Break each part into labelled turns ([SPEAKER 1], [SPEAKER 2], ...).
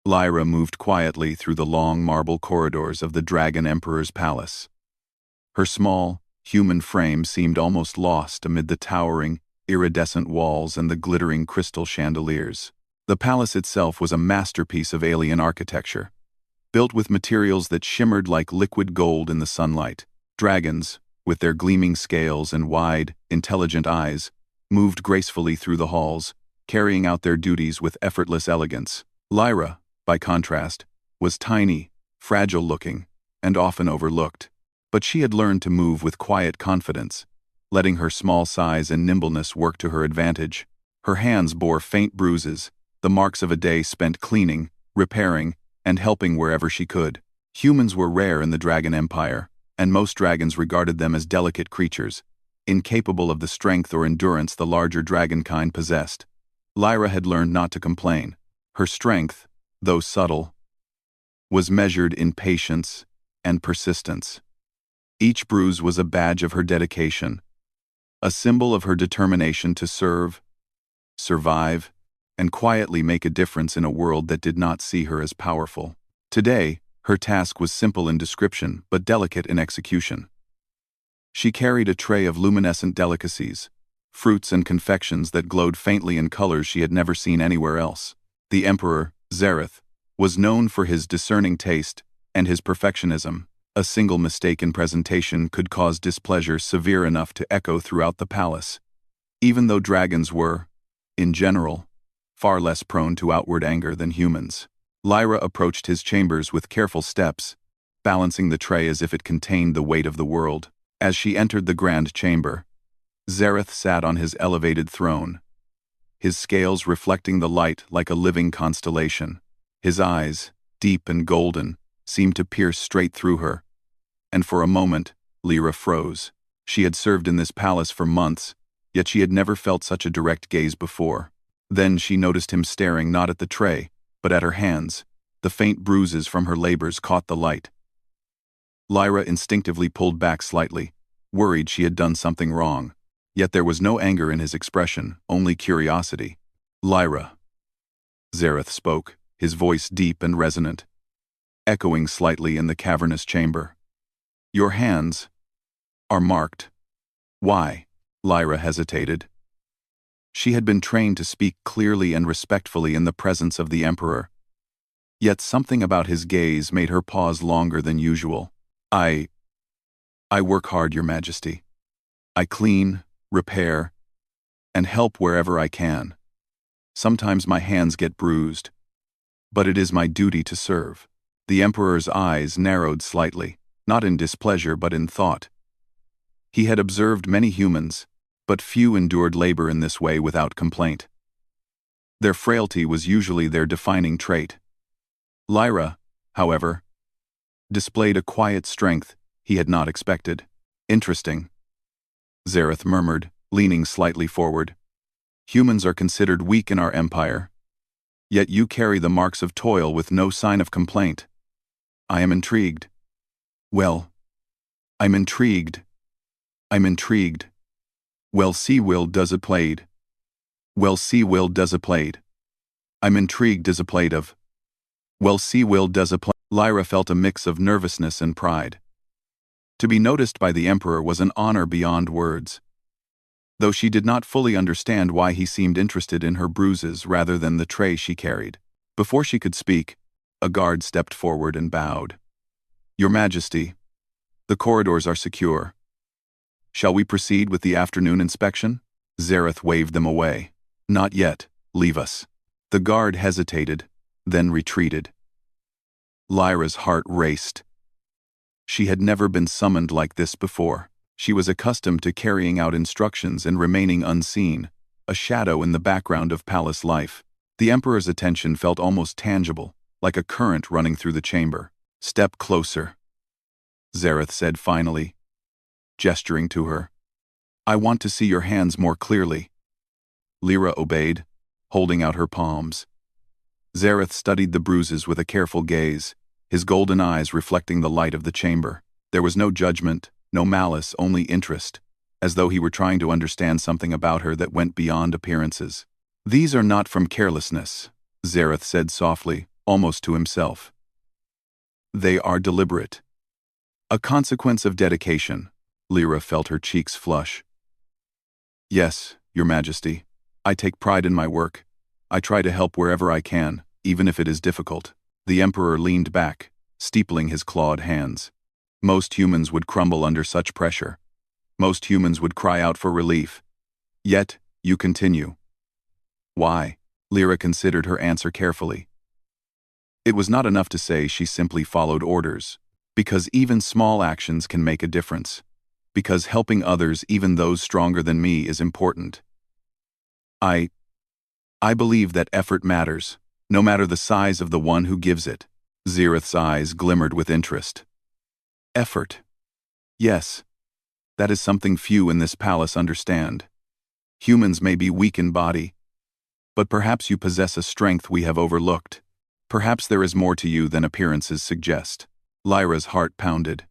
[SPEAKER 1] Lyra moved quietly through the long marble corridors of the Dragon Emperor's palace. Her small, human frame seemed almost lost amid the towering, iridescent walls and the glittering crystal chandeliers. The palace itself was a masterpiece of alien architecture, built with materials that shimmered like liquid gold in the sunlight. Dragons, with their gleaming scales and wide, intelligent eyes, moved gracefully through the halls, carrying out their duties with effortless elegance. Lyra, by contrast, was tiny, fragile-looking, and often overlooked. But she had learned to move with quiet confidence, letting her small size and nimbleness work to her advantage. Her hands bore faint bruises, the marks of a day spent cleaning, repairing, and helping wherever she could. Humans were rare in the Dragon Empire, and most dragons regarded them as delicate creatures, incapable of the strength or endurance the larger dragonkind possessed. Lyra had learned not to complain. Her strength, though subtle, was measured in patience and persistence. Each bruise was a badge of her dedication, a symbol of her determination to serve, survive, and quietly make a difference in a world that did not see her as powerful. Today, her task was simple in description but delicate in execution. She carried a tray of luminescent delicacies, fruits and confections that glowed faintly in colors she had never seen anywhere else. The Emperor, Zareth, was known for his discerning taste and his perfectionism. A single mistake in presentation could cause displeasure severe enough to echo throughout the palace. Even though dragons were, in general, far less prone to outward anger than humans. Lyra approached his chambers with careful steps, balancing the tray as if it contained the weight of the world. As she entered the grand chamber, Zareth sat on his elevated throne, his scales reflecting the light like a living constellation. His eyes, deep and golden, seemed to pierce straight through her, and for a moment, Lyra froze. She had served in this palace for months, yet she had never felt such a direct gaze before. Then she noticed him staring not at the tray, but at her hands. The faint bruises from her labors caught the light. Lyra instinctively pulled back slightly, worried she had done something wrong. Yet there was no anger in his expression, only curiosity. "Lyra," Zareth spoke, his voice deep and resonant, echoing slightly in the cavernous chamber. "Your hands are marked." "Why?" Lyra hesitated. She had been trained to speak clearly and respectfully in the presence of the Emperor. Yet something about his gaze made her pause longer than usual. I work hard, Your Majesty. I clean, repair, and help wherever I can. Sometimes my hands get bruised, but it is my duty to serve." The Emperor's eyes narrowed slightly, not in displeasure but in thought. He had observed many humans, but few endured labor in this way without complaint. Their frailty was usually their defining trait. Lyra, however, displayed a quiet strength he had not expected. "Interesting," Zareth murmured, leaning slightly forward. "Humans are considered weak in our empire, yet you carry the marks of toil with no sign of complaint. I am intrigued." "Well, I'm intrigued. Well, see will does a played. I'm intrigued as a played of. Well, see will does a play." Lyra felt a mix of nervousness and pride. To be noticed by the Emperor was an honor beyond words, though she did not fully understand why he seemed interested in her bruises rather than the tray she carried. Before she could speak, a guard stepped forward and bowed. "Your Majesty, the corridors are secure. Shall we proceed with the afternoon inspection?" Zareth waved them away. "Not yet, leave us." The guard hesitated, then retreated. Lyra's heart raced. She had never been summoned like this before. She was accustomed to carrying out instructions and remaining unseen, a shadow in the background of palace life. The Emperor's attention felt almost tangible, like a current running through the chamber. "Step closer," Zareth said finally, gesturing to her. "I want to see your hands more clearly." Lyra obeyed, holding out her palms. Zareth studied the bruises with a careful gaze, his golden eyes reflecting the light of the chamber. There was no judgment, no malice, only interest, as though he were trying to understand something about her that went beyond appearances. "These are not from carelessness," Zareth said softly, almost to himself. They are deliberate. A consequence of dedication. Lyra felt her cheeks flush. Yes, Your Majesty. I take pride in my work. I try to help wherever I can, even if it is difficult. The Emperor leaned back, steepling his clawed hands. Most humans would crumble under such pressure. Most humans would cry out for relief. Yet, you continue. Why? Lyra considered her answer carefully. It was not enough to say she simply followed orders, because even small actions can make a difference. Because helping others, even those stronger than me, is important. I believe that effort matters, no matter the size of the one who gives it. Xerath's eyes glimmered with interest. Effort. Yes. That is something few in this palace understand. Humans may be weak in body, but perhaps you possess a strength we have overlooked. Perhaps there is more to you than appearances suggest. Lyra's heart pounded.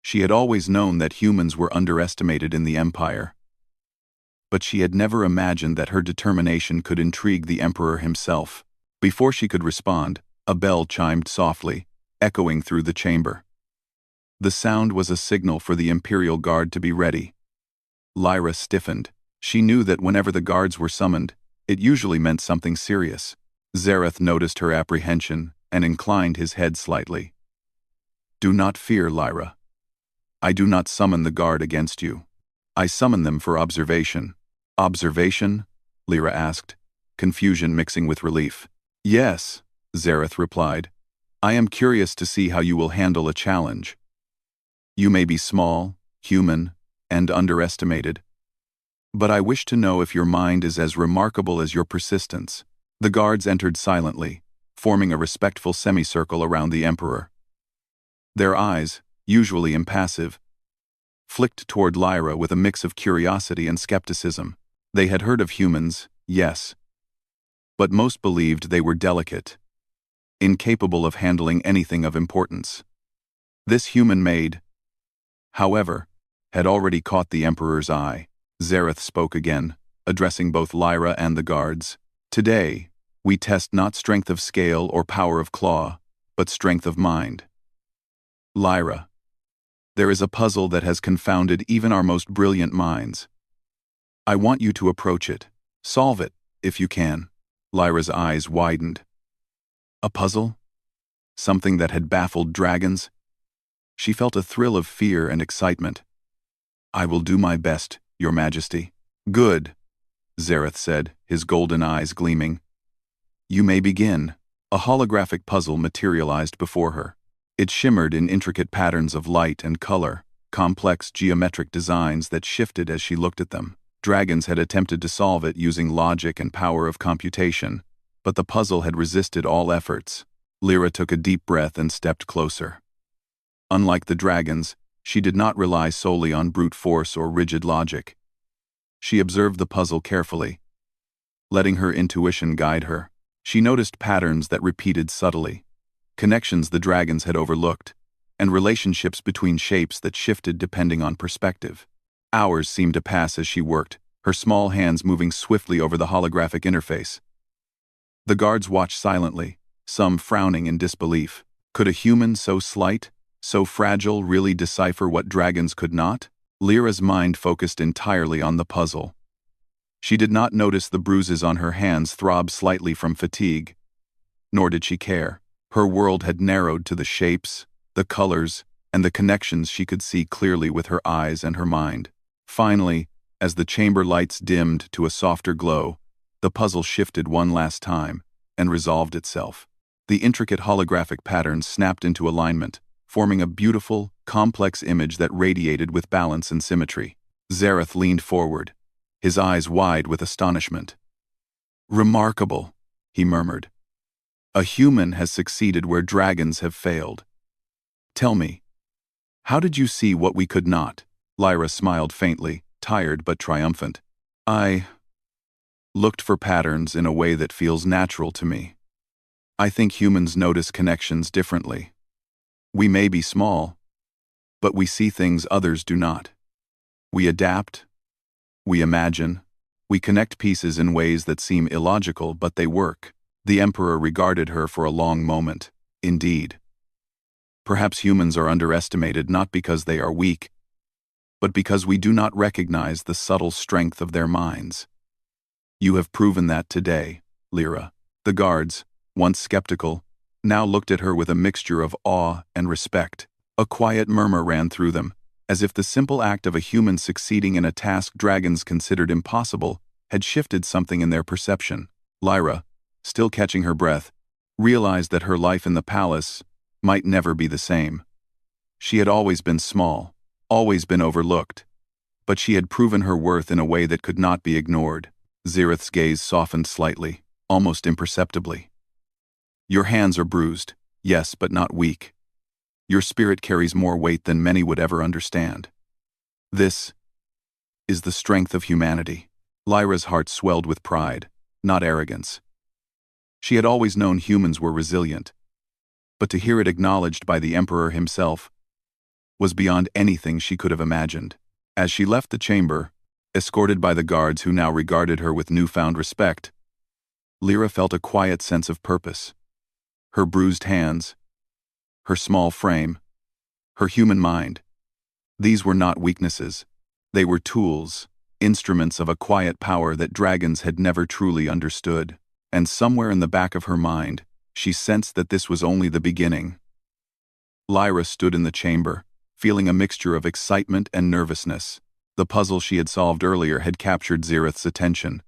[SPEAKER 1] She had always known that humans were underestimated in the Empire. But she had never imagined that her determination could intrigue the Emperor himself. Before she could respond, a bell chimed softly, echoing through the chamber. The sound was a signal for the Imperial Guard to be ready. Lyra stiffened. She knew that whenever the guards were summoned, it usually meant something serious. Xerath noticed her apprehension and inclined his head slightly. Do not fear, Lyra. I do not summon the guard against you. I summon them for observation. Observation? Lyra asked, confusion mixing with relief. Yes, Xerath replied. I am curious to see how you will handle a challenge. You may be small, human, and underestimated. But I wish to know if your mind is as remarkable as your persistence. The guards entered silently, forming a respectful semicircle around the Emperor. Their eyes, usually impassive, flicked toward Lyra with a mix of curiosity and skepticism. They had heard of humans, yes, but most believed they were delicate, incapable of handling anything of importance. This human Maid, however, had already caught the Emperor's eye. Xerath spoke again, addressing both Lyra and the guards. Today, we test not strength of scale or power of claw, but strength of mind. Lyra, there is a puzzle that has confounded even our most brilliant minds. I want you to approach it. Solve it, if you can. Lyra's eyes widened. A puzzle? Something that had baffled dragons? She felt a thrill of fear and excitement. I will do my best, Your Majesty. Good, Xerath said, his golden eyes gleaming. You may begin. A holographic puzzle materialized before her. It shimmered in intricate patterns of light and color, complex geometric designs that shifted as she looked at them. Dragons had attempted to solve it using logic and power of computation, but the puzzle had resisted all efforts. Lyra took a deep breath and stepped closer. Unlike the dragons, she did not rely solely on brute force or rigid logic. She observed the puzzle carefully. Letting her intuition guide her, she noticed patterns that repeated subtly, connections the dragons had overlooked, and relationships between shapes that shifted depending on perspective. Hours seemed to pass as she worked, her small hands moving swiftly over the holographic interface. The guards watched silently, some frowning in disbelief. Could a human so slight, so fragile, really decipher what dragons could not? Lyra's mind focused entirely on the puzzle. She did not notice the bruises on her hands throb slightly from fatigue. Nor did she care. Her world had narrowed to the shapes, the colors, and the connections she could see clearly with her eyes and her mind. Finally, as the chamber lights dimmed to a softer glow, the puzzle shifted one last time and resolved itself. The intricate holographic patterns snapped into alignment, forming a beautiful, complex image that radiated with balance and symmetry. Xerath leaned forward, his eyes wide with astonishment. Remarkable, he murmured. A human has succeeded where dragons have failed. Tell me, how did you see what we could not? Lyra smiled faintly, tired but triumphant. I looked for patterns in a way that feels natural to me. I think humans notice connections differently. We may be small, but we see things others do not. We adapt, we imagine, we connect pieces in ways that seem illogical, but they work. The Emperor regarded her for a long moment. Indeed. Perhaps humans are underestimated not because they are weak, but because we do not recognize the subtle strength of their minds. You have proven that today, Lyra. The guards, once skeptical, now looked at her with a mixture of awe and respect. A quiet murmur ran through them, as if the simple act of a human succeeding in a task dragons considered impossible had shifted something in their perception. Lyra, still catching her breath, realized that her life in the palace might never be the same. She had always been small, always been overlooked, but she had proven her worth in a way that could not be ignored. Xerath's gaze softened slightly, almost imperceptibly. Your hands are bruised, yes, but not weak. Your spirit carries more weight than many would ever understand. This is the strength of humanity. Lyra's heart swelled with pride, not arrogance. She had always known humans were resilient, but to hear it acknowledged by the Emperor himself was beyond anything she could have imagined. As she left the chamber, escorted by the guards who now regarded her with newfound respect, Lyra felt a quiet sense of purpose. Her bruised hands, her small frame, her human mind, these were not weaknesses. They were tools, instruments of a quiet power that dragons had never truly understood. And somewhere in the back of her mind, she sensed that this was only the beginning. Lyra stood in the chamber, feeling a mixture of excitement and nervousness. The puzzle she had solved earlier had captured Xerath's attention.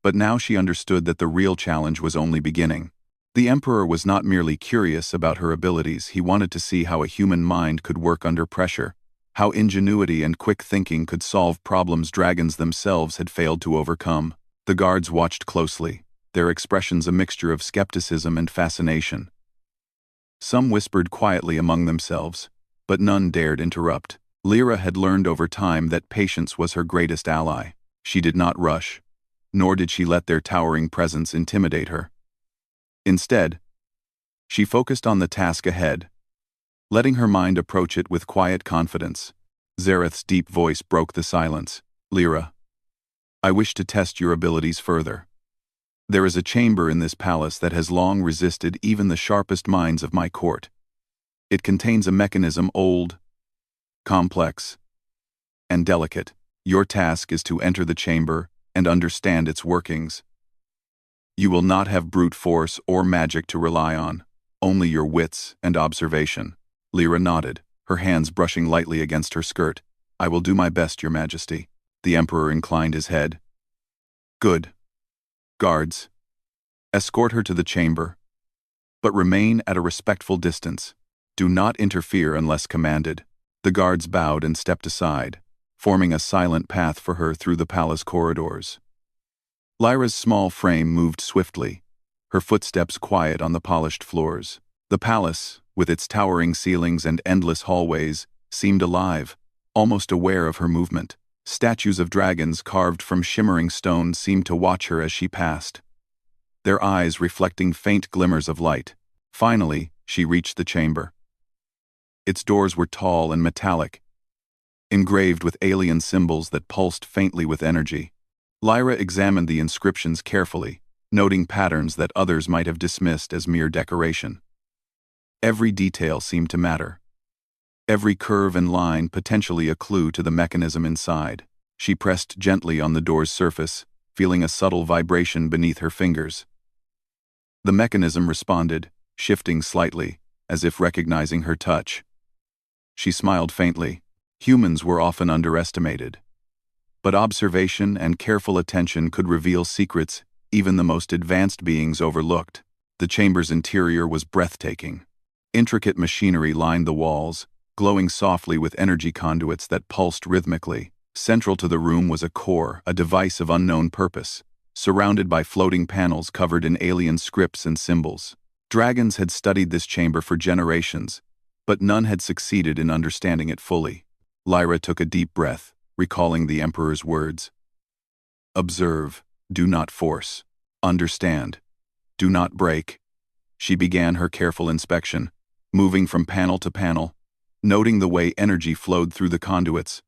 [SPEAKER 1] But now she understood that the real challenge was only beginning. The Emperor was not merely curious about her abilities, he wanted to see how a human mind could work under pressure, how ingenuity and quick thinking could solve problems dragons themselves had failed to overcome. The guards watched closely, their expressions a mixture of skepticism and fascination. Some whispered quietly among themselves, but none dared interrupt. Lyra had learned over time that patience was her greatest ally. She did not rush, nor did she let their towering presence intimidate her. Instead, she focused on the task ahead, letting her mind approach it with quiet confidence. Xerath's deep voice broke the silence. Lyra, I wish to test your abilities further. There is a chamber in this palace that has long resisted even the sharpest minds of my court. It contains a mechanism old, complex, and delicate. Your task is to enter the chamber and understand its workings. You will not have brute force or magic to rely on, only your wits and observation. Lyra nodded, her hands brushing lightly against her skirt. I will do my best, Your Majesty. The Emperor inclined his head. Good. Guards, escort her to the chamber, but remain at a respectful distance. Do not interfere unless commanded. The guards bowed and stepped aside, forming a silent path for her through the palace corridors. Lyra's small frame moved swiftly, her footsteps quiet on the polished floors. The palace, with its towering ceilings and endless hallways, seemed alive, almost aware of her movement. Statues of dragons carved from shimmering stone seemed to watch her as she passed, their eyes reflecting faint glimmers of light. Finally, she reached the chamber. Its doors were tall and metallic, engraved with alien symbols that pulsed faintly with energy. Lyra examined the inscriptions carefully, noting patterns that others might have dismissed as mere decoration. Every detail seemed to matter. Every curve and line potentially a clue to the mechanism inside. She pressed gently on the door's surface, feeling a subtle vibration beneath her fingers. The mechanism responded, shifting slightly, as if recognizing her touch. She smiled faintly. Humans were often underestimated, but observation and careful attention could reveal secrets even the most advanced beings overlooked. The chamber's interior was breathtaking. Intricate machinery lined the walls, glowing softly with energy conduits that pulsed rhythmically. Central to the room was a core, a device of unknown purpose, surrounded by floating panels covered in alien scripts and symbols. Dragons had studied this chamber for generations, but none had succeeded in understanding it fully. Lyra took a deep breath, recalling the Emperor's words. Observe, do not force. Understand, do not break. She began her careful inspection, moving from panel to panel, noting the way energy flowed through the conduits,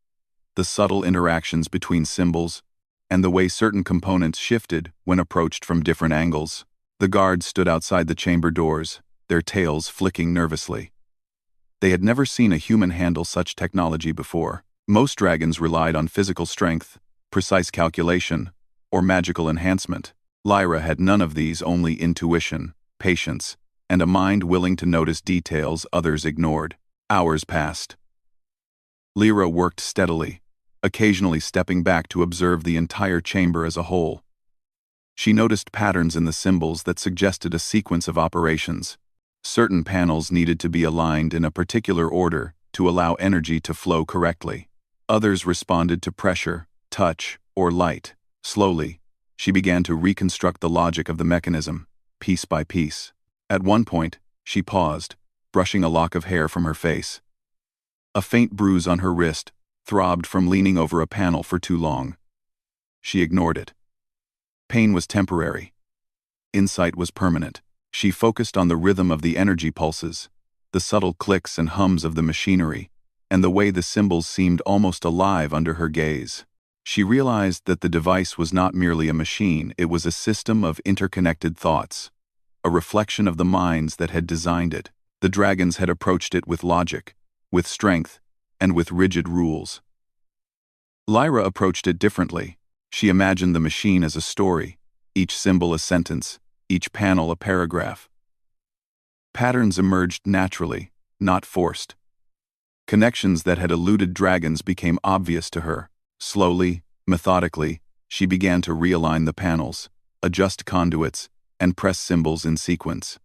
[SPEAKER 1] the subtle interactions between symbols, and the way certain components shifted when approached from different angles. The guards stood outside the chamber doors, their tails flicking nervously. They had never seen a human handle such technology before. Most dragons relied on physical strength, precise calculation, or magical enhancement. Lyra had none of these, only intuition, patience, and a mind willing to notice details others ignored. Hours passed. Lyra worked steadily, occasionally stepping back to observe the entire chamber as a whole. She noticed patterns in the symbols that suggested a sequence of operations. Certain panels needed to be aligned in a particular order to allow energy to flow correctly. Others responded to pressure, touch, or light. Slowly, she began to reconstruct the logic of the mechanism, piece by piece. At one point, she paused, brushing a lock of hair from her face. A faint bruise on her wrist throbbed from leaning over a panel for too long. She ignored it. Pain was temporary. Insight was permanent. She focused on the rhythm of the energy pulses, the subtle clicks and hums of the machinery, and the way the symbols seemed almost alive under her gaze. She realized that the device was not merely a machine, it was a system of interconnected thoughts, a reflection of the minds that had designed it. The dragons had approached it with logic, with strength, and with rigid rules. Lyra approached it differently. She imagined the machine as a story, each symbol a sentence, each panel a paragraph. Patterns emerged naturally, not forced. Connections that had eluded dragons became obvious to her. Slowly, methodically, she began to realign the panels, adjust conduits, and press symbols in sequence.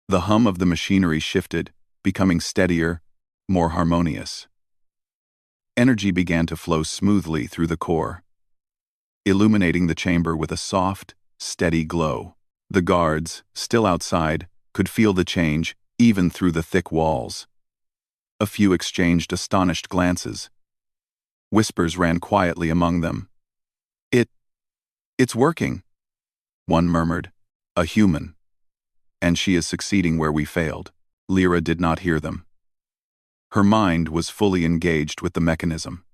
[SPEAKER 1] The hum of the machinery shifted, becoming steadier, more harmonious. Energy began to flow smoothly through the core, illuminating the chamber with a soft, steady glow. The guards, still outside, could feel the change even through the thick walls. A few exchanged astonished glances. Whispers ran quietly among them. It's working," one murmured. "A human. And she is succeeding where we failed." Lyra did not hear them. Her mind was fully engaged with the mechanism.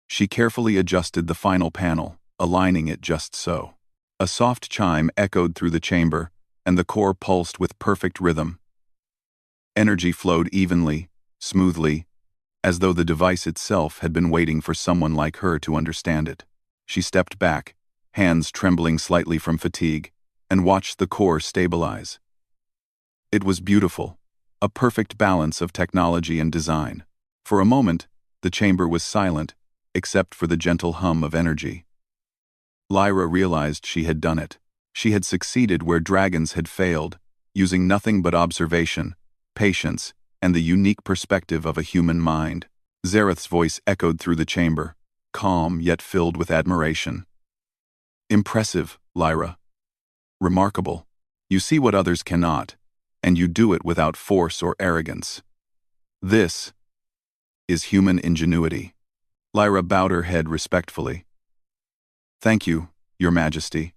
[SPEAKER 1] She carefully adjusted the final panel, aligning it just so. A soft chime echoed through the chamber, and the core pulsed with perfect rhythm. Energy flowed evenly, smoothly, as though the device itself had been waiting for someone like her to understand it. She stepped back, hands trembling slightly from fatigue, and watched the core stabilize. It was beautiful, a perfect balance of technology and design. For a moment, the chamber was silent, except for the gentle hum of energy. Lyra realized she had done it. She had succeeded where dragons had failed, using nothing but observation, patience, and the unique perspective of a human mind. Zareth's voice echoed through the chamber, calm yet filled with admiration. "Impressive, Lyra. Remarkable. You see what others cannot, and you do it without force or arrogance. This is human ingenuity." Lyra bowed her head respectfully. "Thank you, Your Majesty.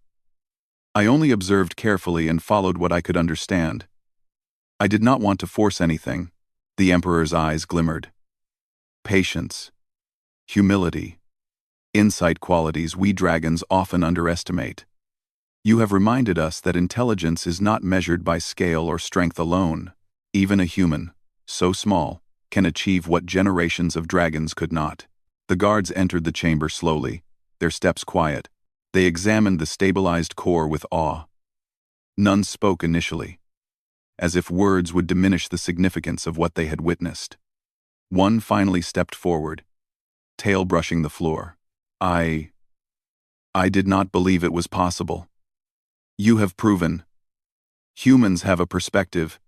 [SPEAKER 1] I only observed carefully and followed what I could understand. I did not want to force anything." The Emperor's eyes glimmered. Patience, humility, insight, qualities we dragons often underestimate. You have reminded us that intelligence is not measured by scale or strength alone. Even a human, so small, can achieve what generations of dragons could not. The guards entered the chamber slowly, their steps quiet. They examined the stabilized core with awe. None spoke initially, as if words would diminish the significance of what they had witnessed. One finally stepped forward, tail brushing the floor. I did not believe it was possible. You have proven. Humans have a perspective.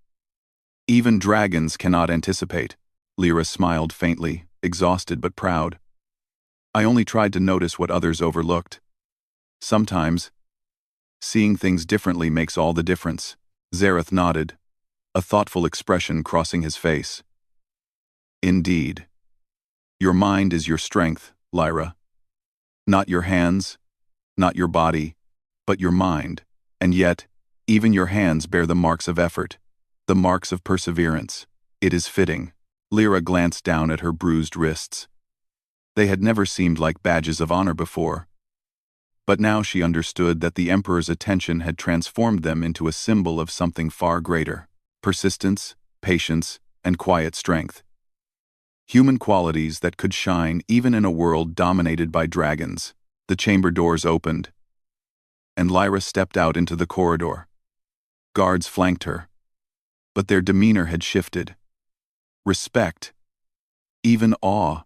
[SPEAKER 1] Even dragons cannot anticipate." Lyra smiled faintly, exhausted but proud. "I only tried to notice what others overlooked. Sometimes, seeing things differently makes all the difference." Zareth nodded, a thoughtful expression crossing his face. "Indeed. Your mind is your strength, Lyra. Not your hands, not your body, but your mind. And yet, even your hands bear the marks of effort, the marks of perseverance. It is fitting." Lyra glanced down at her bruised wrists. They had never seemed like badges of honor before. But now she understood that the Emperor's attention had transformed them into a symbol of something far greater: persistence, patience, and quiet strength. Human qualities that could shine even in a world dominated by dragons. The chamber doors opened, and Lyra stepped out into the corridor. Guards flanked her, but their demeanor had shifted. Respect, even awe,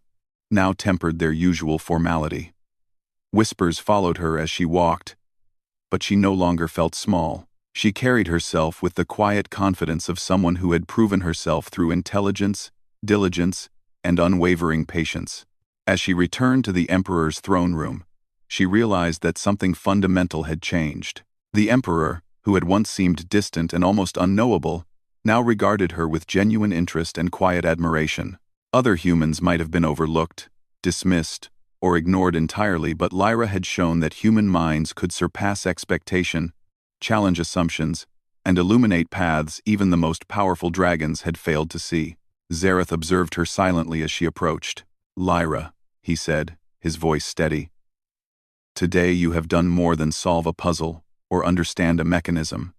[SPEAKER 1] now tempered their usual formality. Whispers followed her as she walked, but she no longer felt small. She carried herself with the quiet confidence of someone who had proven herself through intelligence, diligence, and unwavering patience. As she returned to the Emperor's throne room, she realized that something fundamental had changed. The Emperor, who had once seemed distant and almost unknowable, now regarded her with genuine interest and quiet admiration. Other humans might have been overlooked, dismissed, or ignored entirely, but Lyra had shown that human minds could surpass expectation, challenge assumptions, and illuminate paths even the most powerful dragons had failed to see. Zareth observed her silently as she approached. "Lyra," he said, his voice steady. "Today you have done more than solve a puzzle or understand a mechanism.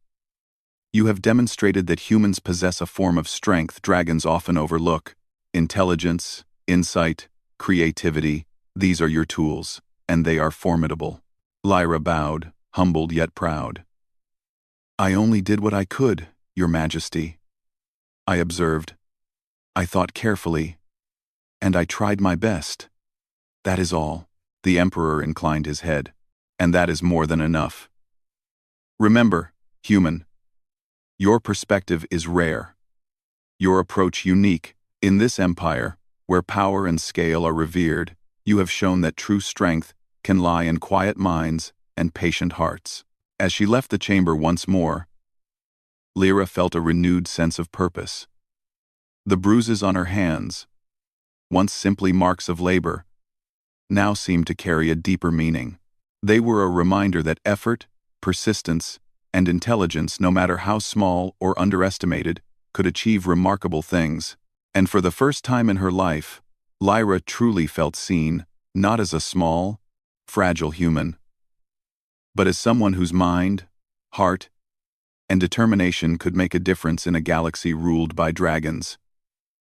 [SPEAKER 1] You have demonstrated that humans possess a form of strength dragons often overlook. Intelligence, insight, creativity, these are your tools, and they are formidable." Lyra bowed, humbled yet proud. "I only did what I could, Your Majesty. I observed. I thought carefully, and I tried my best. That is all." The Emperor inclined his head. "And that is more than enough. Remember, human, your perspective is rare. Your approach unique. In this empire, where power and scale are revered, you have shown that true strength can lie in quiet minds and patient hearts." As she left the chamber once more, Lyra felt a renewed sense of purpose. The bruises on her hands, once simply marks of labor, now seemed to carry a deeper meaning. They were a reminder that effort, persistence, and intelligence, no matter how small or underestimated, could achieve remarkable things. And for the first time in her life, Lyra truly felt seen, not as a small, fragile human, but as someone whose mind, heart, and determination could make a difference in a galaxy ruled by dragons.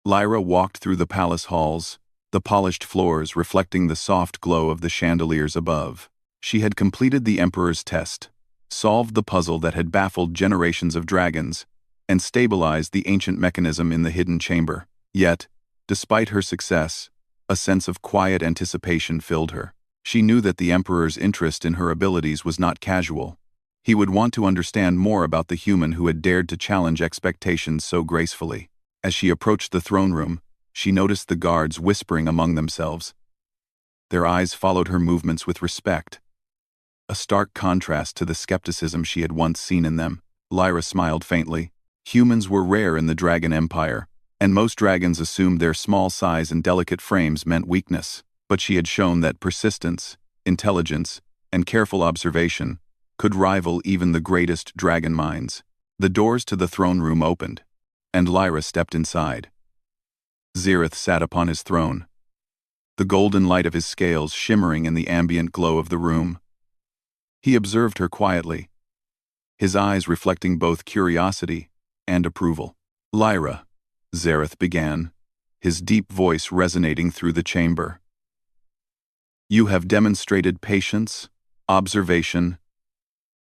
[SPEAKER 1] Lyra walked through the palace halls, the polished floors reflecting the soft glow of the chandeliers above. She had completed the Emperor's test, solved the puzzle that had baffled generations of dragons, and stabilized the ancient mechanism in the hidden chamber. Yet, despite her success, a sense of quiet anticipation filled her. She knew that the Emperor's interest in her abilities was not casual. He would want to understand more about the human who had dared to challenge expectations so gracefully. As she approached the throne room, she noticed the guards whispering among themselves. Their eyes followed her movements with respect, a stark contrast to the skepticism she had once seen in them. Lyra smiled faintly. Humans were rare in the Dragon Empire, and most dragons assumed their small size and delicate frames meant weakness. But she had shown that persistence, intelligence, and careful observation could rival even the greatest dragon minds. The doors to the throne room opened, and Lyra stepped inside. Zareth sat upon his throne, the golden light of his scales shimmering in the ambient glow of the room. He observed her quietly, his eyes reflecting both curiosity and approval. "Lyra," Zareth began, his deep voice resonating through the chamber. "You have demonstrated patience, observation,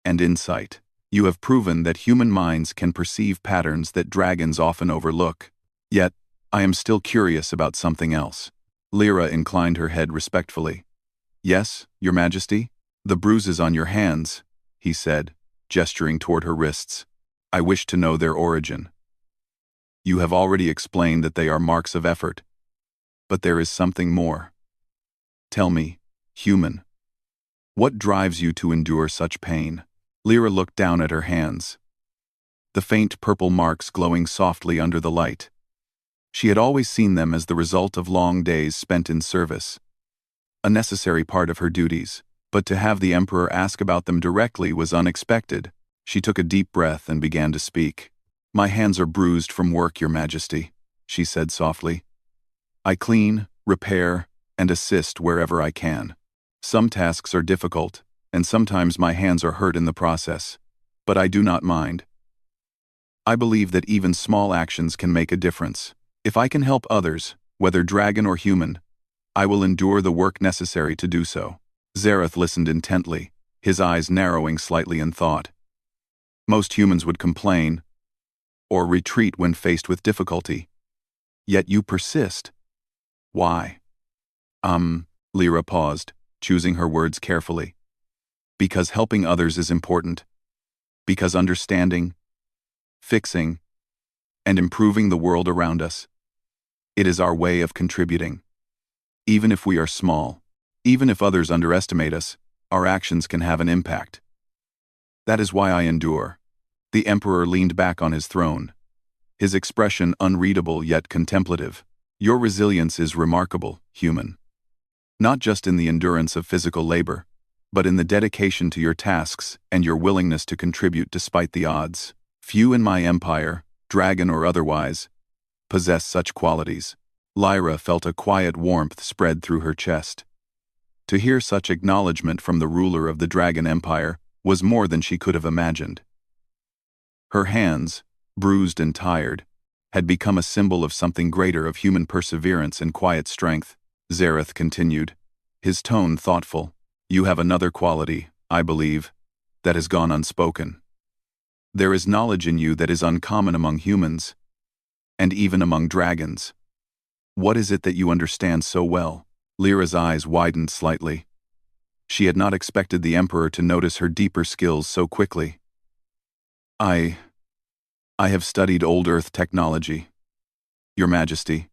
[SPEAKER 1] and insight. You have proven that human minds can perceive patterns that dragons often overlook. Yet, I am still curious about something else." Lyra inclined her head respectfully. "Yes, Your Majesty?" "The bruises on your hands," he said, gesturing toward her wrists. "I wish to know their origin. You have already explained that they are marks of effort, but there is something more. Tell me, human, what drives you to endure such pain?" Lyra looked down at her hands, the faint purple marks glowing softly under the light. She had always seen them as the result of long days spent in service, a necessary part of her duties, but to have the Emperor ask about them directly was unexpected. She took a deep breath and began to speak. "My hands are bruised from work, Your Majesty," she said softly. "I clean, repair, and assist wherever I can. Some tasks are difficult, and sometimes my hands are hurt in the process, but I do not mind. I believe that even small actions can make a difference. If I can help others, whether dragon or human, I will endure the work necessary to do so. Zareth listened intently, his eyes narrowing slightly in thought. Most humans would complain or retreat when faced with difficulty. Yet you persist. Why? Lyra paused, choosing her words carefully. Because helping others is important. Because understanding, fixing, and improving the world around us. It is our way of contributing. Even if we are small, even if others underestimate us, our actions can have an impact. That is why I endure. The Emperor leaned back on his throne, his expression unreadable yet contemplative. Your resilience is remarkable, human. Not just in the endurance of physical labor, but in the dedication to your tasks and your willingness to contribute despite the odds. Few in my empire, dragon or otherwise, possess such qualities. Lyra felt a quiet warmth spread through her chest. To hear such acknowledgement from the ruler of the Dragon Empire was more than she could have imagined. Her hands, bruised and tired, had become a symbol of something greater, of human perseverance and quiet strength. Zareth continued, his tone thoughtful. You have another quality, I believe, that has gone unspoken. There is knowledge in you that is uncommon among humans, and even among dragons. What is it that you understand so well? Lyra's eyes widened slightly. She had not expected the Emperor to notice her deeper skills so quickly. I have studied old Earth technology, Your Majesty,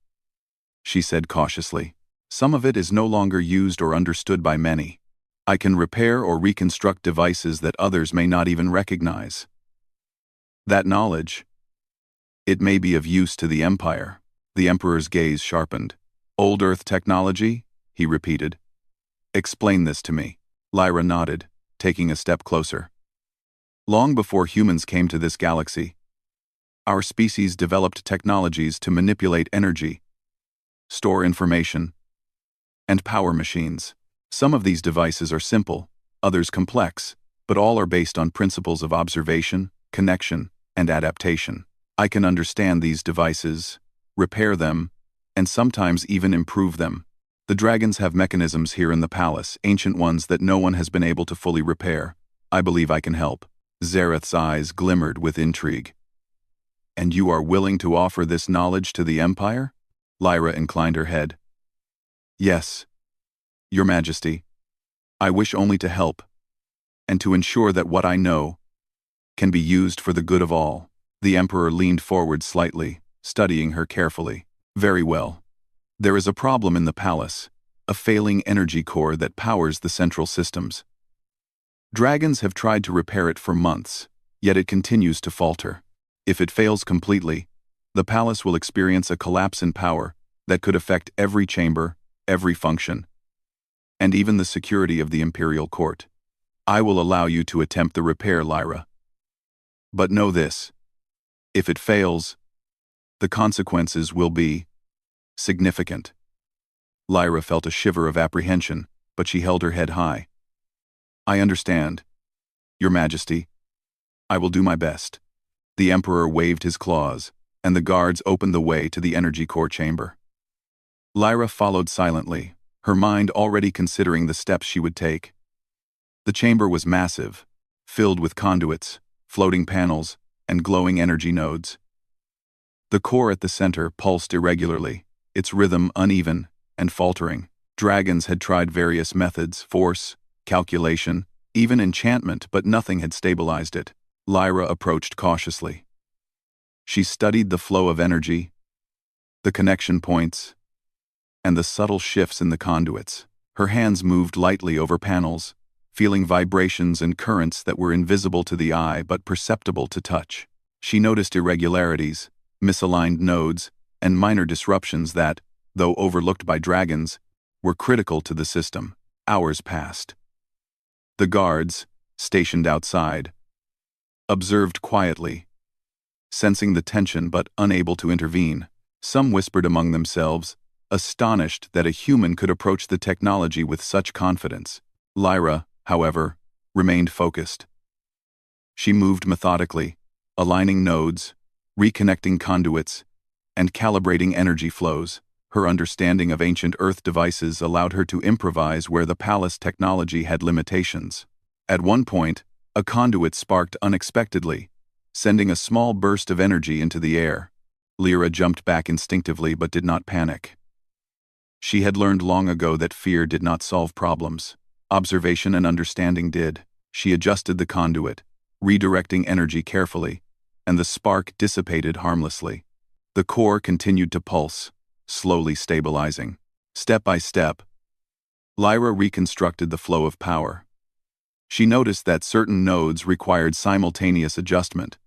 [SPEAKER 1] she said cautiously. Some of it is no longer used or understood by many. I can repair or reconstruct devices that others may not even recognize. That knowledge, it may be of use to the Empire. The Emperor's gaze sharpened. Old Earth technology? He repeated. Explain this to me. Lyra nodded, taking a step closer. Long before humans came to this galaxy, our species developed technologies to manipulate energy, store information, and power machines. Some of these devices are simple, others complex, but all are based on principles of observation, connection, and adaptation. I can understand these devices, repair them, and sometimes even improve them. The dragons have mechanisms here in the palace, ancient ones that no one has been able to fully repair. I believe I can help. Zareth's eyes glimmered with intrigue. And you are willing to offer this knowledge to the Empire? Lyra inclined her head. Yes, Your Majesty. I wish only to help, and to ensure that what I know can be used for the good of all. The Emperor leaned forward slightly, studying her carefully. Very well. There is a problem in the palace, a failing energy core that powers the central systems. Dragons have tried to repair it for months, yet it continues to falter. If it fails completely, the palace will experience a collapse in power that could affect every chamber, every function, and even the security of the Imperial court. I will allow you to attempt the repair, Lyra. But know this. If it fails, the consequences will be significant. Lyra felt a shiver of apprehension, but she held her head high. I understand, Your Majesty. I will do my best. The Emperor waved his claws, and the guards opened the way to the energy core chamber. Lyra followed silently, her mind already considering the steps she would take. The chamber was massive, filled with conduits, floating panels, and glowing energy nodes. The core at the center pulsed irregularly, its rhythm uneven and faltering. Dragons had tried various methods, force, calculation, even enchantment, but nothing had stabilized it. Lyra approached cautiously. She studied the flow of energy, the connection points, and the subtle shifts in the conduits. Her hands moved lightly over panels, feeling vibrations and currents that were invisible to the eye but perceptible to touch. She noticed irregularities, misaligned nodes, and minor disruptions that, though overlooked by dragons, were critical to the system. Hours passed. The guards, stationed outside, observed quietly, sensing the tension but unable to intervene. Some whispered among themselves, astonished that a human could approach the technology with such confidence. Lyra, however, remained focused. She moved methodically, aligning nodes, reconnecting conduits, and calibrating energy flows. Her understanding of ancient Earth devices allowed her to improvise where the palace technology had limitations. At one point, a conduit sparked unexpectedly, sending a small burst of energy into the air. Lyra jumped back instinctively but did not panic. She had learned long ago that fear did not solve problems. Observation and understanding did. She adjusted the conduit, redirecting energy carefully, and the spark dissipated harmlessly. The core continued to pulse, slowly stabilizing. Step by step, Lyra reconstructed the flow of power. She noticed that certain nodes required simultaneous adjustment,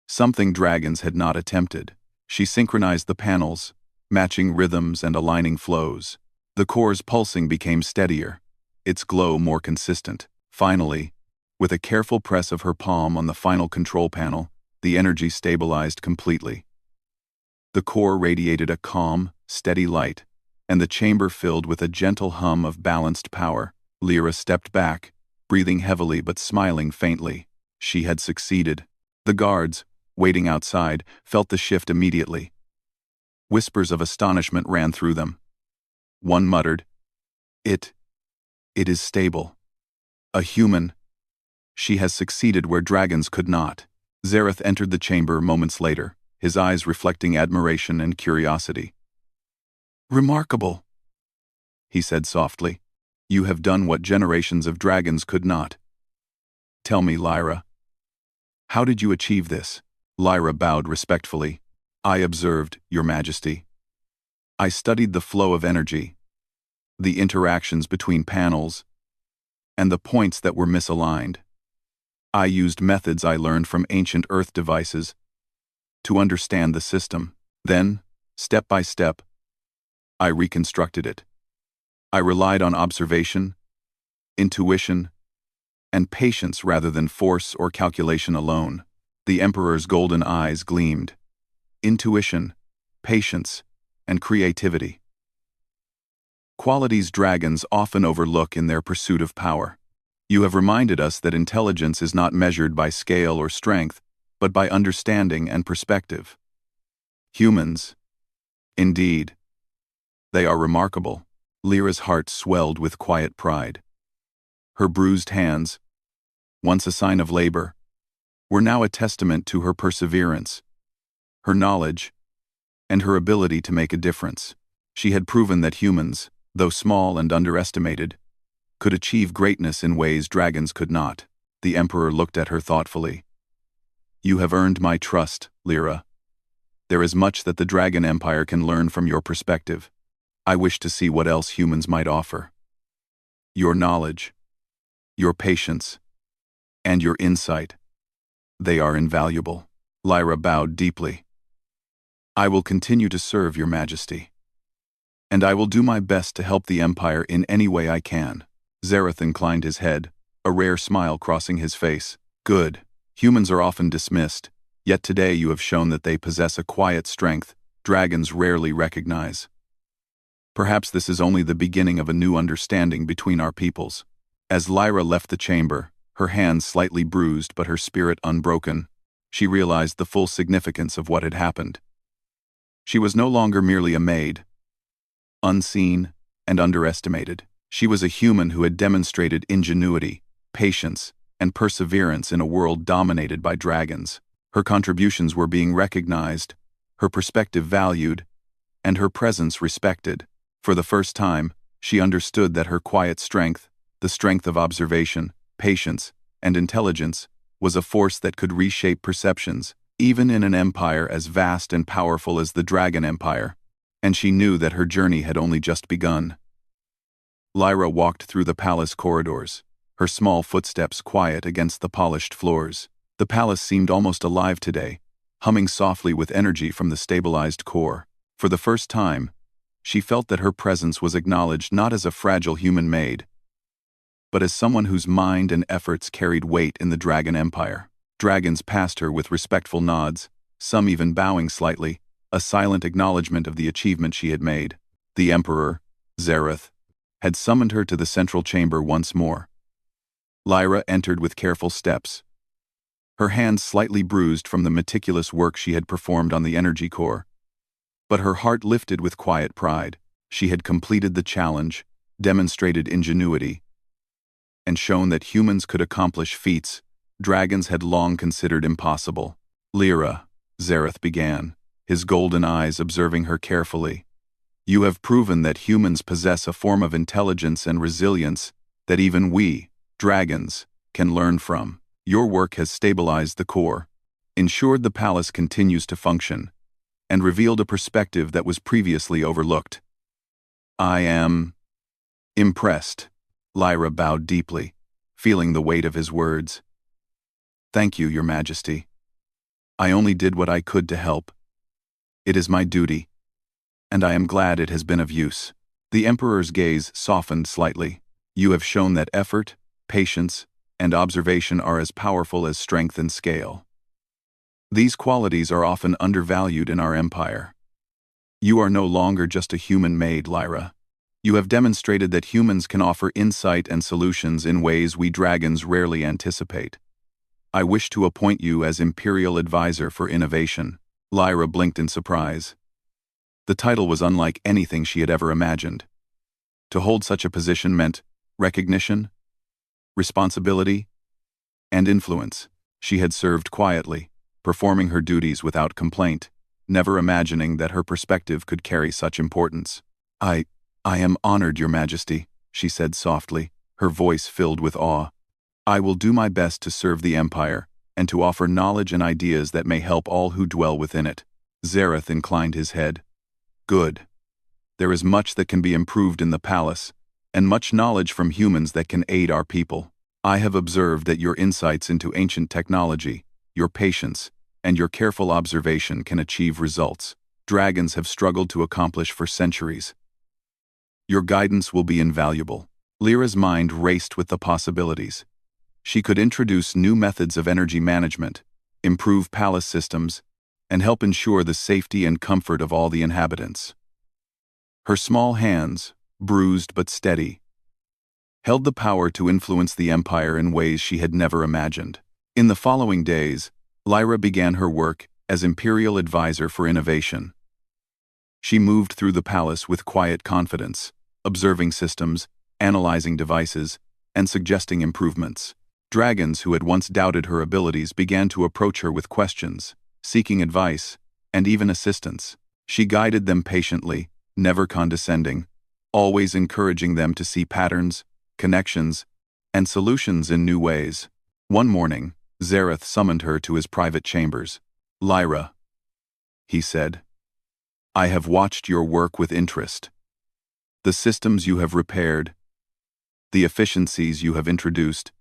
[SPEAKER 1] something dragons had not attempted. She synchronized the panels, matching rhythms and aligning flows. The core's pulsing became steadier, its glow more consistent. Finally, with a careful press of her palm on the final control panel, the energy stabilized completely. The core radiated a calm, steady light, and the chamber filled with a gentle hum of balanced power. Lyra stepped back, breathing heavily but smiling faintly. She had succeeded. The guards, waiting outside, felt the shift immediately. Whispers of astonishment ran through them. One muttered, It is stable. A human. She has succeeded where dragons could not." Zareth entered the chamber moments later, his eyes reflecting admiration and curiosity. "Remarkable," he said softly. "You have done what generations of dragons could not. Tell me, Lyra, how did you achieve this?" Lyra bowed respectfully. "I observed, Your Majesty. I studied the flow of energy, the interactions between panels, and the points that were misaligned. I used methods I learned from ancient Earth devices to understand the system. Then, step by step, I reconstructed it. I relied on observation, intuition, and patience rather than force or calculation alone." The Emperor's golden eyes gleamed. Intuition, patience, and creativity. Qualities dragons often overlook in their pursuit of power. You have reminded us that intelligence is not measured by scale or strength, but by understanding and perspective. Humans, indeed, they are remarkable. Lyra's heart swelled with quiet pride. Her bruised hands, once a sign of labor, were now a testament to her perseverance, her knowledge, and her ability to make a difference. She had proven that humans, though small and underestimated, could achieve greatness in ways dragons could not. The Emperor looked at her thoughtfully. "You have earned my trust, Lyra. There is much that the Dragon Empire can learn from your perspective. I wish to see what else humans might offer. Your knowledge, your patience, and your insight, they are invaluable." Lyra bowed deeply. "I will continue to serve Your Majesty, and I will do my best to help the Empire in any way I can." Zareth inclined his head, a rare smile crossing his face. "Good. Humans are often dismissed, yet today you have shown that they possess a quiet strength dragons rarely recognize. Perhaps this is only the beginning of a new understanding between our peoples." As Lyra left the chamber, her hands slightly bruised but her spirit unbroken, she realized the full significance of what had happened. She was no longer merely a maid, unseen and underestimated. She was a human who had demonstrated ingenuity, patience, and perseverance in a world dominated by dragons. Her contributions were being recognized, her perspective valued, and her presence respected. For the first time, she understood that her quiet strength, the strength of observation, patience, and intelligence, was a force that could reshape perceptions, even in an empire as vast and powerful as the Dragon Empire. And she knew that her journey had only just begun. Lyra walked through the palace corridors, her small footsteps quiet against the polished floors. The palace seemed almost alive today, humming softly with energy from the stabilized core. For the first time, she felt that her presence was acknowledged not as a fragile human maid, but as someone whose mind and efforts carried weight in the Dragon Empire. Dragons passed her with respectful nods, some even bowing slightly, a silent acknowledgement of the achievement she had made. The Emperor, Zareth, had summoned her to the central chamber once more. Lyra entered with careful steps, her hands slightly bruised from the meticulous work she had performed on the energy core. But her heart lifted with quiet pride. She had completed the challenge, demonstrated ingenuity, and shown that humans could accomplish feats dragons had long considered impossible. Lyra, Zareth began, his golden eyes observing her carefully. You have proven that humans possess a form of intelligence and resilience that even we, dragons, can learn from. Your work has stabilized the core, ensured the palace continues to function, and revealed a perspective that was previously overlooked. I am impressed. Lyra bowed deeply, feeling the weight of his words. Thank you, Your Majesty. I only did what I could to help. It is my duty, and I am glad it has been of use. The Emperor's gaze softened slightly. You have shown that effort, patience, and observation are as powerful as strength and scale. These qualities are often undervalued in our empire. You are no longer just a human maid, Lyra. You have demonstrated that humans can offer insight and solutions in ways we dragons rarely anticipate. I wish to appoint you as Imperial Advisor for Innovation. Lyra blinked in surprise. The title was unlike anything she had ever imagined. To hold such a position meant recognition, responsibility, and influence. She had served quietly, performing her duties without complaint, never imagining that her perspective could carry such importance. I am honored, Your Majesty, she said softly, her voice filled with awe. I will do my best to serve the Empire, and to offer knowledge and ideas that may help all who dwell within it. Zareth inclined his head. Good. There is much that can be improved in the palace, and much knowledge from humans that can aid our people. I have observed that your insights into ancient technology, your patience, and your careful observation can achieve results dragons have struggled to accomplish for centuries. Your guidance will be invaluable. Lyra's mind raced with the possibilities. She could introduce new methods of energy management, improve palace systems, and help ensure the safety and comfort of all the inhabitants. Her small hands, bruised but steady, held the power to influence the Empire in ways she had never imagined. In the following days, Lyra began her work as Imperial Advisor for Innovation. She moved through the palace with quiet confidence, observing systems, analyzing devices, and suggesting improvements. Dragons who had once doubted her abilities began to approach her with questions, seeking advice, and even assistance. She guided them patiently, never condescending, always encouraging them to see patterns, connections, and solutions in new ways. One morning, Zareth summoned her to his private chambers. Lyra, he said, I have watched your work with interest. The systems you have repaired, the efficiencies you have introduced,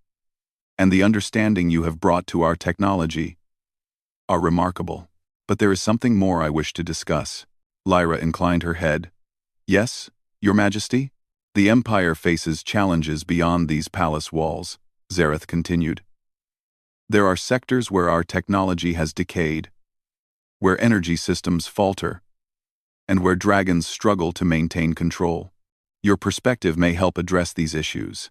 [SPEAKER 1] and the understanding you have brought to our technology are remarkable. But there is something more I wish to discuss. Lyra inclined her head. Yes, Your Majesty? The Empire faces challenges beyond these palace walls, Zareth continued. There are sectors where our technology has decayed, where energy systems falter, and where dragons struggle to maintain control. Your perspective may help address these issues.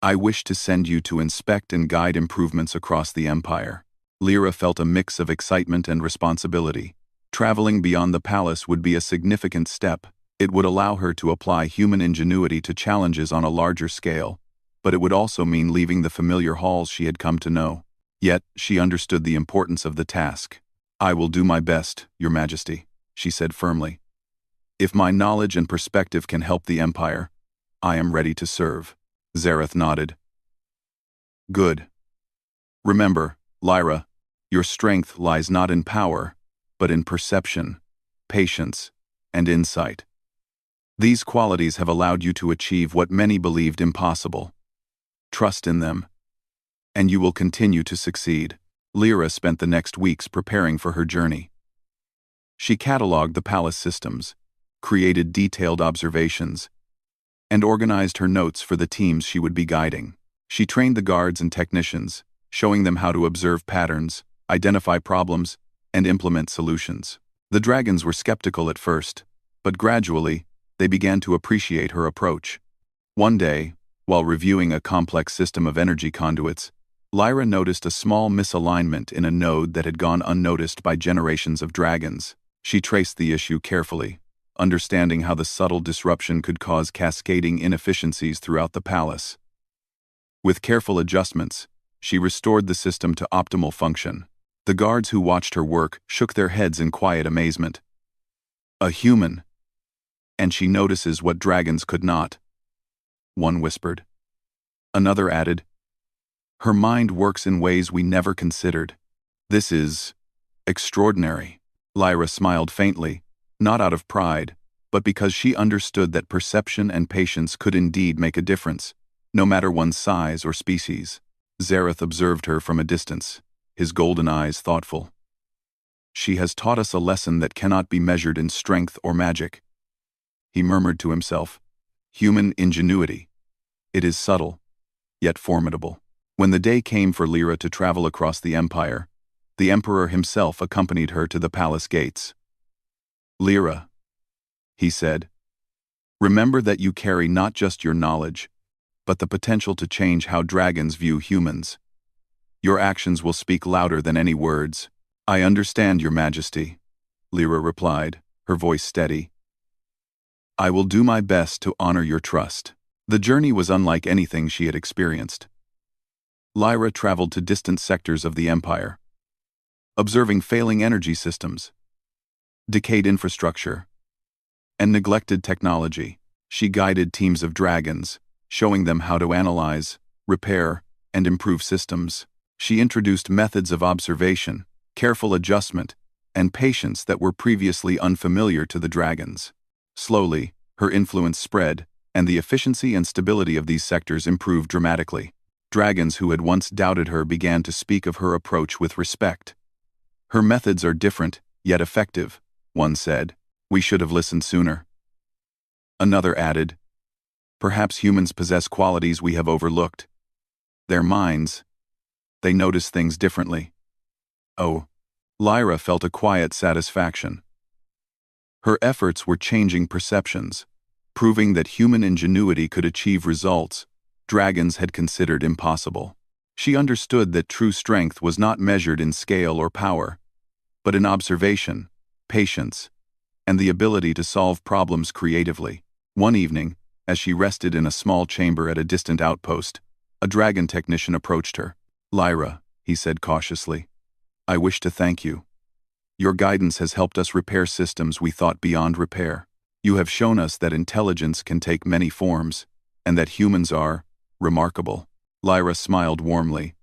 [SPEAKER 1] I wish to send you to inspect and guide improvements across the Empire. Lyra felt a mix of excitement and responsibility. Traveling beyond the palace would be a significant step. It would allow her to apply human ingenuity to challenges on a larger scale, but it would also mean leaving the familiar halls she had come to know. Yet, she understood the importance of the task. I will do my best, Your Majesty, she said firmly. If my knowledge and perspective can help the Empire, I am ready to serve. Zareth nodded. Good. Remember, Lyra, your strength lies not in power, but in perception, patience, and insight. These qualities have allowed you to achieve what many believed impossible. Trust in them, and you will continue to succeed. Lyra spent the next weeks preparing for her journey. She cataloged the palace systems, created detailed observations, and organized her notes for the teams she would be guiding. She trained the guards and technicians, showing them how to observe patterns, identify problems, and implement solutions. The dragons were skeptical at first, but gradually, they began to appreciate her approach. One day, While reviewing a complex system of energy conduits, Lyra noticed a small misalignment in a node that had gone unnoticed by generations of dragons. She traced the issue carefully, understanding how the subtle disruption could cause cascading inefficiencies throughout the palace. With careful adjustments, she restored the system to optimal function. The guards who watched her work shook their heads in quiet amazement. A human, and she notices what dragons could not, one whispered. Another added, her mind works in ways we never considered. This is extraordinary. Lyra smiled faintly, not out of pride, but because she understood that perception and patience could indeed make a difference, no matter one's size or species. Zareth observed her from a distance, his golden eyes thoughtful. She has taught us a lesson that cannot be measured in strength or magic. He murmured to himself, human ingenuity. It is subtle, yet formidable. When the day came for Lyra to travel across the Empire, the Emperor himself accompanied her to the palace gates. Lyra, he said, remember that you carry not just your knowledge, but the potential to change how dragons view humans. Your actions will speak louder than any words. I understand, Your Majesty, Lyra replied, her voice steady. I will do my best to honor your trust. The journey was unlike anything she had experienced. Lyra traveled to distant sectors of the Empire, observing failing energy systems, decayed infrastructure, and neglected technology. She guided teams of dragons, showing them how to analyze, repair, and improve systems. She introduced methods of observation, careful adjustment, and patience that were previously unfamiliar to the dragons. Slowly, her influence spread, and the efficiency and stability of these sectors improved dramatically. Dragons who had once doubted her began to speak of her approach with respect. Her methods are different, yet effective, one said. We should have listened sooner. Another added, perhaps humans possess qualities we have overlooked. Their minds, they notice things differently. Oh, Lyra felt a quiet satisfaction. Her efforts were changing perceptions, proving that human ingenuity could achieve results dragons had considered impossible. She understood that true strength was not measured in scale or power, but in observation, patience, and the ability to solve problems creatively. One evening, as she rested in a small chamber at a distant outpost, a dragon technician approached her. Lyra, he said cautiously, I wish to thank you. Your guidance has helped us repair systems we thought beyond repair. You have shown us that intelligence can take many forms, and that humans are remarkable. Lyra smiled warmly.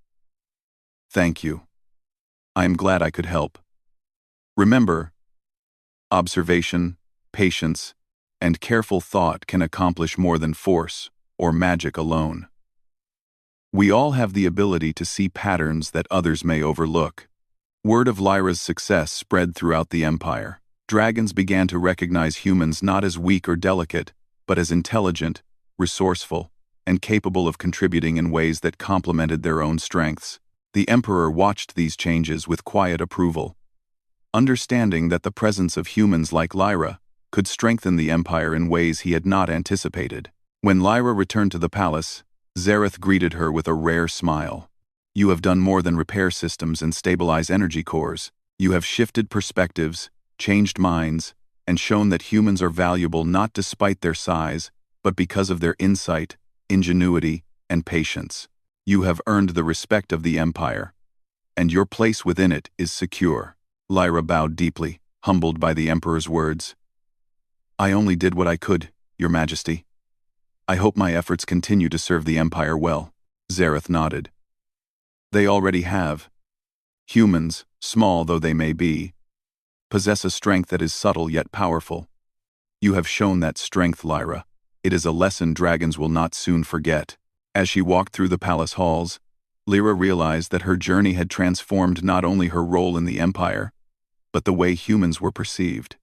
[SPEAKER 1] Thank you. I am glad I could help. Remember, observation, patience, and careful thought can accomplish more than force or magic alone. We all have the ability to see patterns that others may overlook. Word of Lyra's success spread throughout the Empire. Dragons began to recognize humans not as weak or delicate, but as intelligent, resourceful, and capable of contributing in ways that complemented their own strengths. The Emperor watched these changes with quiet approval, understanding that the presence of humans like Lyra could strengthen the Empire in ways he had not anticipated. When Lyra returned to the palace, Zareth greeted her with a rare smile. You have done more than repair systems and stabilize energy cores. You have shifted perspectives, changed minds, and shown that humans are valuable not despite their size, but because of their insight, ingenuity, and patience. You have earned the respect of the Empire, and your place within it is secure. Lyra bowed deeply, humbled by the Emperor's words. I only did what I could, Your Majesty. I hope my efforts continue to serve the Empire well. Zareth nodded. They already have. Humans, small though they may be, possess a strength that is subtle yet powerful. You have shown that strength, Lyra. It is a lesson dragons will not soon forget. As she walked through the palace halls, Lyra realized that her journey had transformed not only her role in the Empire, but the way humans were perceived.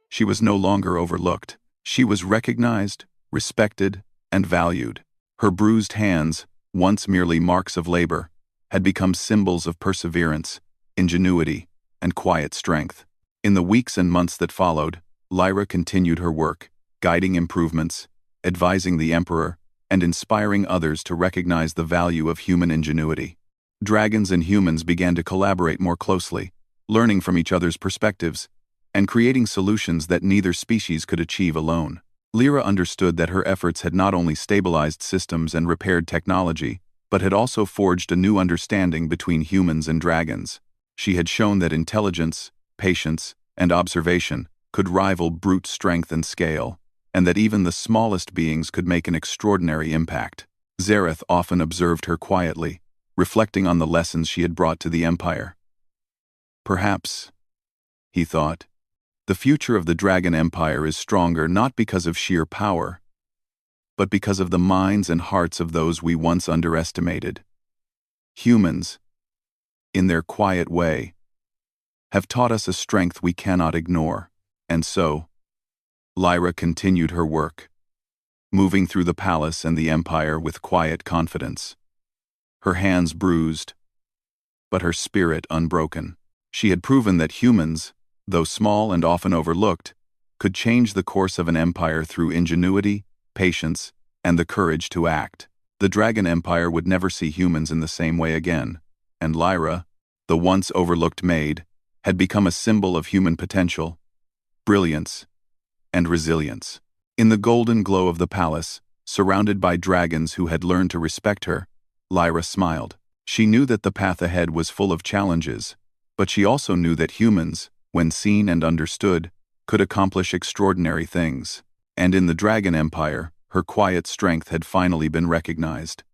[SPEAKER 1] She was no longer overlooked. She was recognized, respected, and valued. Her bruised hands, once merely marks of labor, had become symbols of perseverance, ingenuity, and quiet strength. In the weeks and months that followed, Lyra continued her work, guiding improvements, advising the Emperor, and inspiring others to recognize the value of human ingenuity. Dragons and humans began to collaborate more closely, learning from each other's perspectives, and creating solutions that neither species could achieve alone. Lyra understood that her efforts had not only stabilized systems and repaired technology, but had also forged a new understanding between humans and dragons. She had shown that intelligence, patience, and observation could rival brute strength and scale, and that even the smallest beings could make an extraordinary impact. Zareth often observed her quietly, reflecting on the lessons she had brought to the Empire. Perhaps, he thought, the future of the Dragon Empire is stronger not because of sheer power, but because of the minds and hearts of those we once underestimated. Humans, in their quiet way, have taught us a strength we cannot ignore, and so, Lyra continued her work, moving through the palace and the Empire with quiet confidence. Her hands bruised, but her spirit unbroken. She had proven that humans, though small and often overlooked, could change the course of an empire through ingenuity, patience, and the courage to act. The Dragon Empire would never see humans in the same way again, and Lyra, the once overlooked Maid, had become a symbol of human potential, brilliance, and resilience. In the golden glow of the palace, surrounded by dragons who had learned to respect her, Lyra smiled. She knew that the path ahead was full of challenges, but she also knew that humans, when seen and understood, could accomplish extraordinary things. And in the Dragon Empire, her quiet strength had finally been recognized.